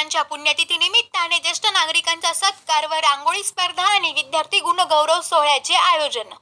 महाराजांच्या पुण्यतिथी निमित्ताने ज्येष्ठ नागरिकांचा सत्कार व रांगोळी स्पर्धा आणि विद्यार्थी गुणगौरव सोहळ्याचे आयोजन।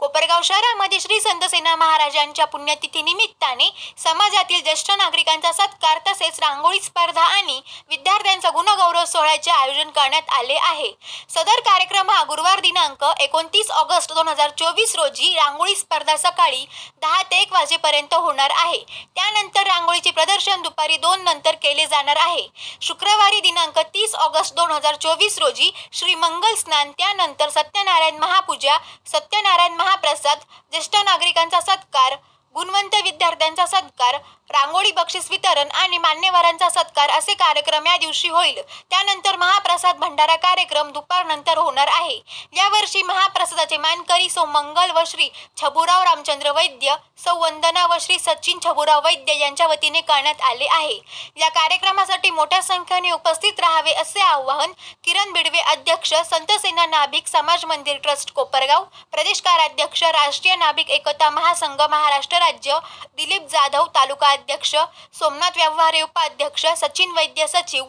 कोपरगाव शहरामध्ये श्री संत सेना महाराजांच्या पुण्यतिथी निमित्ताने समाजातील ज्येष्ठ नागरिकांचा सत्कार तसेच रांगोळी स्पर्धा आणि विद्यार्थ्यांचा गुणगौरव सोहळ्याचे आयोजन करण्यात आले आहे। सदर कार्यक्रम हा गुरुवार दिनांक 29 ऑगस्ट 2024 रोजी रांगोळी स्पर्धा सकाळी 10 ते 1 वाजेपर्यंत होणार आहे। त्यानंतर रांगोळीचे प्रदर्शन दुपारी 2 नंतर केले जाणार आहे। शुक्रवारी दिनांक 30 ऑगस्ट 2024 रोजी श्री मंगल स्नान, त्यानंतर सत्यनारायण महापूजा, सत्यनारायण महाप्रसाद, ज्येष्ठ नागरिकांचा सत्कार, गुणवंत विद्यार्थ्यांचा सत्कार, रांगोळी बक्षीस वितरण आणि मान्यवरांचा सत्कार असे कार्यक्रम या दिवशी होईल। त्यानंतर महाप्रसाद भंडारा कार्यक्रम दुपारनंतर होणार आहे। यावर्षी महाप्रसादाचे मानकरी सौ मंगल व श्री छबुराव रामचंद्र वैद्य, सौ वंदना व श्री सचिन छबुराव वैद्य यांच्या वतीने करण्यात आले आहे। या कार्यक्रमासाठी मोठ्या संख्येने उपस्थित राहावे असे आवाहन किरण बिडवे, अध्यक्ष, संत सेना नाभिक समाज मंदिर ट्रस्ट कोपरगाव, प्रदेश कार्याध्यक्ष, राष्ट्रीय नाभिक एकता महासंघ महाराष्ट्र राज्य, दिलीप जाधव, तालुका अध्यक्ष, सोमनाथ व्यवहारे उपाध्यक्ष, सचिन वैद्य सचिव,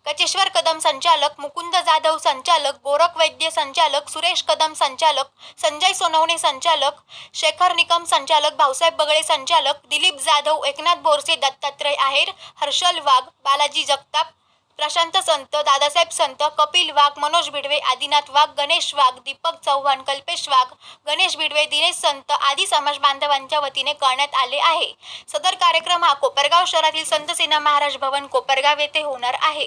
कचेश्वर कदम संचालक, मुकुंद जाधव संचालक, गोरख वैद्य संचालक, सुरेश कदम संचालक, संजय सोनवणे संचालक, शेखर निकम संचालक, भाऊसाहेब बगळे संचालक, दिलीप जाधव, एकनाथ बोरसे, दत्तात्रय आहेर, हर्षल वाघ, बालाजी जगताप, प्रशांत संत, दादासाहेब संत, कपिल वाघ, मनोज भिडवे, आदिनाथ वाघ, गणेश वाघ, दीपक चव्हाण, कल्पेश वाघ, गणेश भिडवे, दिनेश संत आदी समाज बांधवांच्या वतीने करण्यात आले आहे। सदर कार्यक्रम हा कोपरगाव शहरातील संत सेना महाराज भवन कोपरगाव येथे होणार आहे।